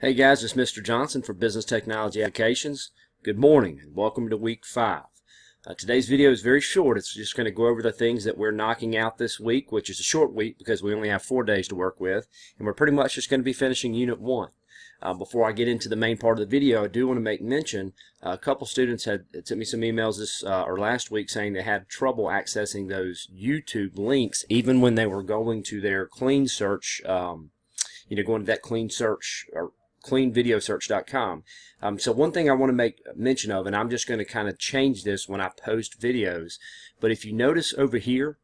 Hey guys, it's Mr. Johnson for Business Technology Applications. Good morning and welcome to week 5. Today's video is very short. It's just going to go over the things that we're knocking out this week, which is a short week because we only have 4 days to work with, and we're pretty much just going to be finishing Unit 1. Before I get into the main part of the video, I do want to make mention a couple students had sent me some emails or last week saying they had trouble accessing those YouTube links even when they were going to their clean search, going to that clean search or cleanvideosearch.com. So one thing I want to make mention of, and I'm just going to kind of change this when I post videos, but if you notice over here,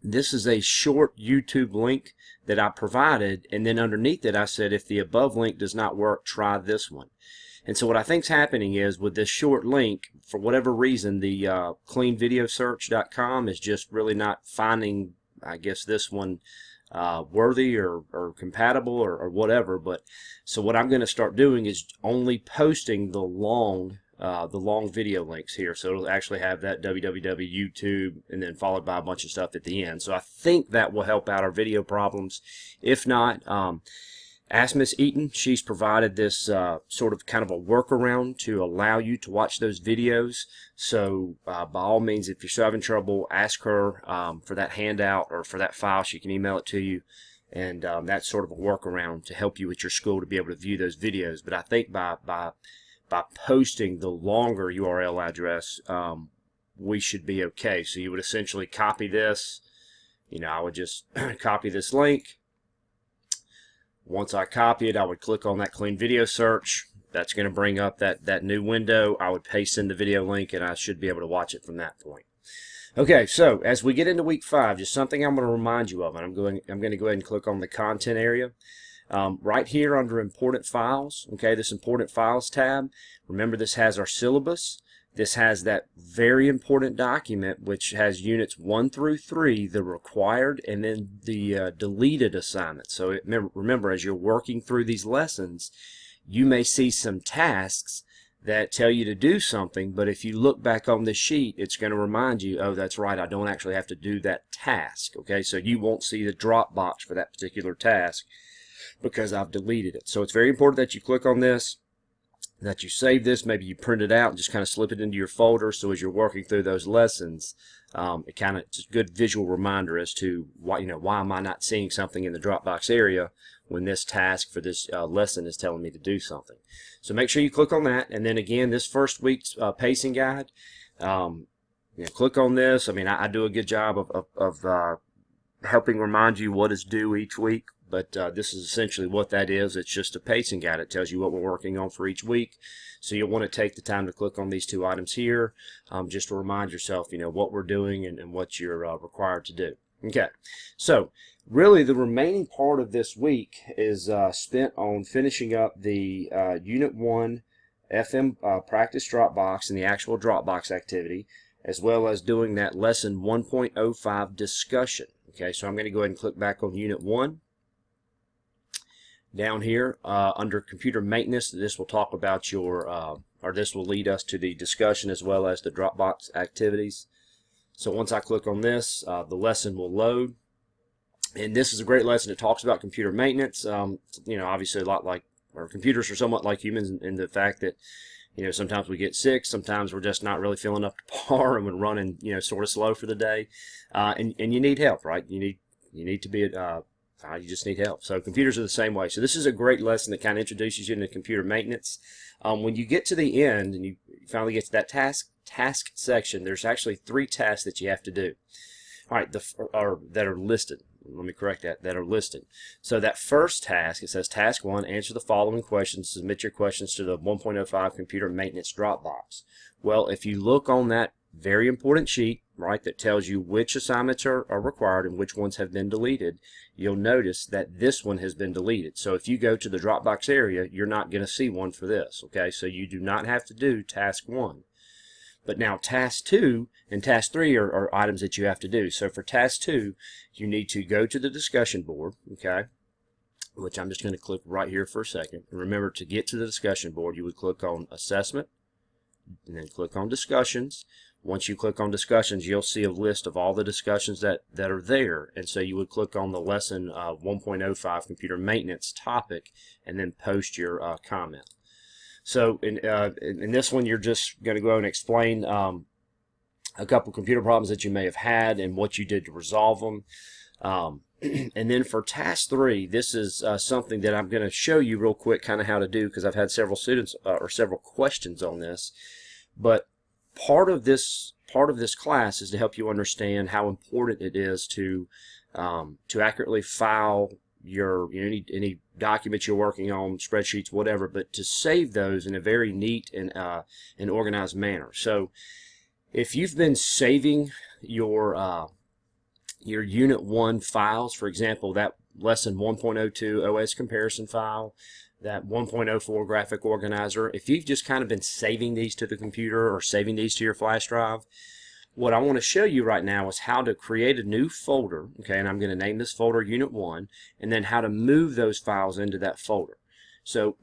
this is a short YouTube link that I provided, and then underneath it I said if the above link does not work, try this one. And so what I think's happening is with this short link, for whatever reason, the cleanvideosearch.com is just really not finding, I guess, this one worthy or compatible or whatever. But so what I'm going to start doing is only posting the long video links here, so it'll actually have that www.youtube and then followed by a bunch of stuff at the end. So I think that will help out our video problems. If not, ask Miss Eaton. She's provided this sort of kind of a workaround to allow you to watch those videos. So by all means, if you're still having trouble, ask her for that handout or for that file. She can email it to you, and that's sort of a workaround to help you with your school to be able to view those videos. But I think by posting the longer URL address, we should be okay. So you would essentially copy this. I would just copy this link. Once I copy it, I would click on that clean video search. That's going to bring up that new window. I would paste in the video link, and I should be able to watch it from that point. Okay, so as we get into week 5, just something I'm going to remind you of, and I'm going to go ahead and click on the content area. Right here under important files, okay, this important files tab, remember this has our syllabus. This has that very important document which has units 1 through 3, the required and then the deleted assignments. So remember, as you're working through these lessons, you may see some tasks that tell you to do something, but if you look back on the sheet, it's going to remind you, oh, that's right, I don't actually have to do that task. Okay, so you won't see the drop box for that particular task because I've deleted it. So it's very important that you click on this, that you save this, maybe you print it out and just kind of slip it into your folder, so as you're working through those lessons, it's a good visual reminder as to why am I not seeing something in the Dropbox area when this task for this lesson is telling me to do something. So make sure you click on that, and then again, this first week's pacing guide, click on this. I do a good job of helping remind you what is due each week. But this is essentially what that is. It's just a pacing guide. It tells you what we're working on for each week. So you'll want to take the time to click on these 2 items here, just to remind yourself, what we're doing and what you're required to do. Okay, so really the remaining part of this week is spent on finishing up the Unit 1 FM practice Dropbox and the actual Dropbox activity, as well as doing that Lesson 1.05 discussion. Okay, so I'm going to go ahead and click back on Unit 1. Down here under computer maintenance, this will talk about this will lead us to the discussion as well as the Dropbox activities. So once I click on this, the lesson will load, and this is a great lesson. It talks about computer maintenance. Obviously a lot like, our computers are somewhat like humans in the fact that sometimes we get sick, sometimes we're just not really feeling up to par and we're running sort of slow for the day, and you need help, right? You need to be you just need help. So computers are the same way. So this is a great lesson that kind of introduces you into computer maintenance. When you get to the end and you finally get to that task section, there's actually 3 tasks that you have to do. All right, that are listed. Let me correct that. That are listed. So that first task, it says Task 1, answer the following questions. Submit your questions to the 1.05 computer maintenance Dropbox. Well, if you look on that very important sheet, right, that tells you which assignments are required and which ones have been deleted, you'll notice that this one has been deleted. So if you go to the Dropbox area, you're not going to see one for this. Okay, so you do not have to do Task 1. But now Task 2 and Task 3 are items that you have to do. So for Task 2, you need to go to the discussion board, okay, which I'm just going to click right here for a second. And remember, to get to the discussion board, you would click on Assessment and then click on Discussions. Once you click on discussions, you'll see a list of all the discussions that are there. And so you would click on the lesson 1.05 computer maintenance topic and then post your comment. So in this one, you're just going to go and explain a couple computer problems that you may have had and what you did to resolve them. And then for task 3, this is something that I'm going to show you real quick kind of how to do, because I've had several students or several questions on this. But part of this class is to help you understand how important it is to accurately file your any documents you're working on, spreadsheets, whatever, but to save those in a very neat and organized manner. So if you've been saving your Unit 1 files, for example, that Lesson 1.02 OS comparison file, that 1.04 graphic organizer, if you've just kind of been saving these to the computer or saving these to your flash drive, what I want to show you right now is how to create a new folder, okay, and I'm going to name this folder Unit 1, and then how to move those files into that folder. So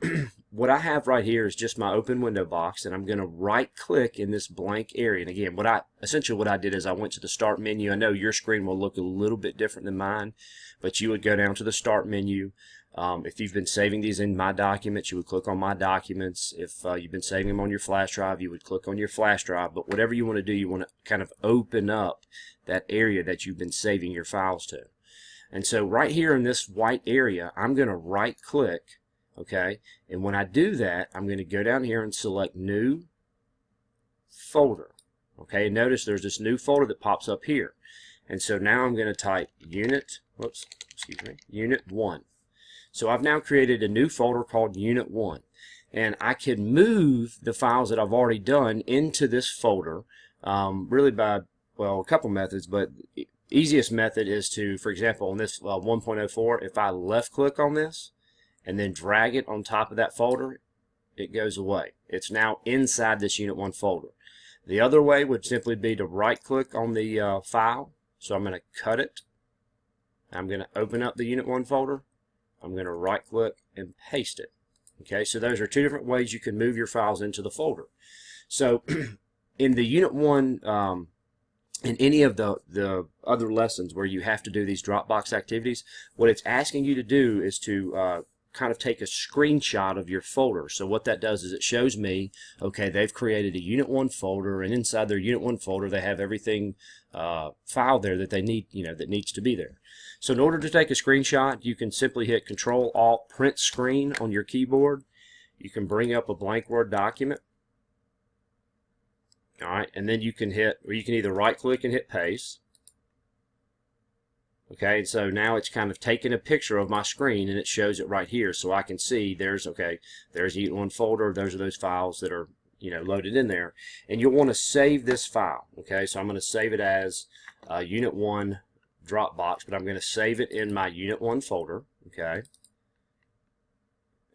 what I have right here is just my open window box, and I'm going to right click in this blank area. And again, essentially what I did is I went to the start menu. I know your screen will look a little bit different than mine, but you would go down to the start menu. If you've been saving these in My Documents, you would click on My Documents. If you've been saving them on your flash drive, you would click on your flash drive. But whatever you want to do, you want to kind of open up that area that you've been saving your files to. And so right here in this white area, I'm going to right click. Okay, and when I do that, I'm going to go down here and select New Folder. Okay, and notice there's this new folder that pops up here. And so now I'm going to type Unit 1. So I've now created a new folder called Unit 1. And I can move the files that I've already done into this folder really by, well, a couple methods, but the easiest method is to, for example, on this 1.04, if I left click on this, and then drag it on top of that folder, it goes away. It's now inside this Unit 1 folder. The other way would simply be to right click on the file. So I'm going to cut it. I'm going to open up the Unit 1 folder. I'm going to right click and paste it. Okay, so those are two different ways you can move your files into the folder. So in the Unit 1, in any of the other lessons where you have to do these Dropbox activities, what it's asking you to do is to kind of take a screenshot of your folder. So what that does is it shows me, okay, they've created a Unit 1 folder, and inside their Unit 1 folder they have everything filed there that they need, that needs to be there. So in order to take a screenshot, you can simply hit Control-Alt Print Screen on your keyboard. You can bring up a blank Word document. All right, and then you can either right click and hit Paste. Okay, and so now it's kind of taking a picture of my screen and it shows it right here, so I can see there's a Unit 1 folder. Those are those files that are loaded in there, and you'll want to save this file. Okay, so I'm going to save it as Unit 1 Dropbox, but I'm going to save it in my Unit 1 folder. Okay,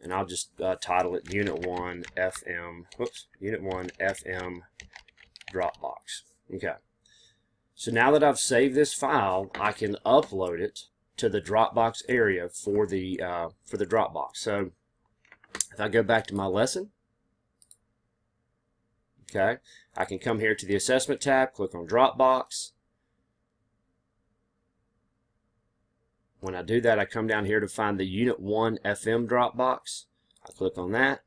and I'll just title it Unit 1 FM. Unit 1 FM Dropbox. Okay. So now that I've saved this file, I can upload it to the Dropbox area for the Dropbox. So if I go back to my lesson, okay, I can come here to the Assessment tab, click on Dropbox. When I do that, I come down here to find the Unit 1 FM Dropbox. I click on that,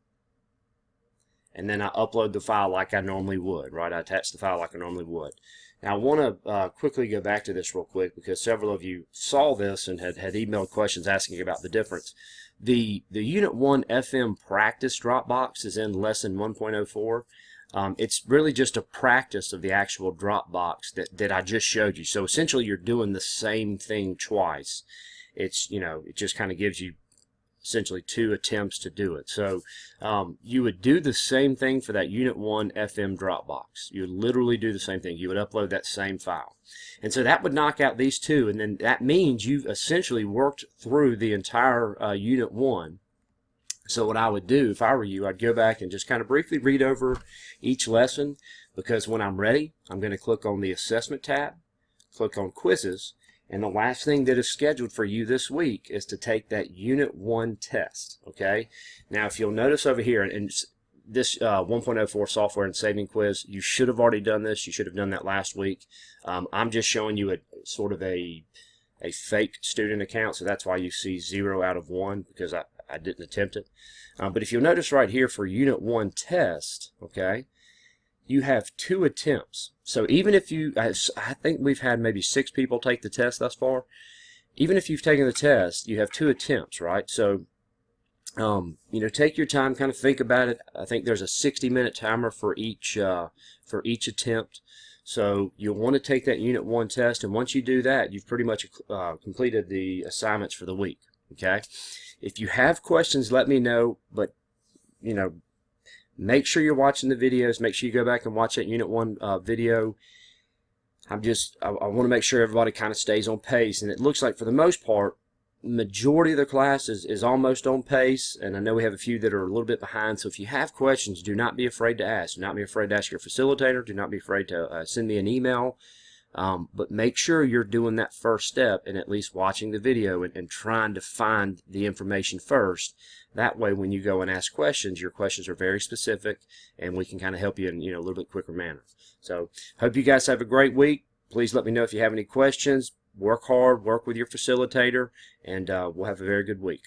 and then I upload the file like I normally would, right? I attach the file like I normally would. Now I want to quickly go back to this real quick because several of you saw this and had emailed questions asking about the difference. The Unit 1 FM Practice Dropbox is in Lesson 1.04. It's really just a practice of the actual Dropbox that I just showed you. So essentially you're doing the same thing twice. It's, it just kind of gives you essentially 2 attempts to do it. So you would do the same thing for that Unit 1 FM Dropbox. You would literally do the same thing. You would upload that same file. And so that would knock out these 2, and then that means you've essentially worked through the entire Unit 1. So what I would do if I were you, I'd go back and just kind of briefly read over each lesson, because when I'm ready, I'm going to click on the Assessment tab, click on Quizzes, and the last thing that is scheduled for you this week is to take that Unit 1 test. Okay. Now, if you'll notice over here, and this 1.04 software and saving quiz, you should have already done this. You should have done that last week. I'm just showing you a sort of a fake student account, so that's why you see 0 out of 1, because I didn't attempt it. But if you'll notice right here for Unit 1 test, okay, you have 2 attempts. So even if I think we've had maybe 6 people take the test thus far. Even if you've taken the test, you have 2 attempts, right? So, you know, take your time, kind of think about it. I think there's a 60-minute timer for each attempt. So you'll want to take that Unit 1 test, and once you do that, you've pretty much completed the assignments for the week, okay? If you have questions, let me know, but, you know, make sure you're watching the videos. Make sure you go back and watch that Unit 1 video. I want to make sure everybody kind of stays on pace, and it looks like for the most part, majority of the class is almost on pace, and I know we have a few that are a little bit behind. So if you have questions, do not be afraid to ask. Do not be afraid to ask your facilitator. Do not be afraid to send me an email. But make sure you're doing that first step and at least watching the video and trying to find the information first. That way, when you go and ask questions, your questions are very specific, and we can kind of help you in, you know, a little bit quicker manner. So, hope you guys have a great week. Please let me know if you have any questions. Work hard, work with your facilitator, and we'll have a very good week.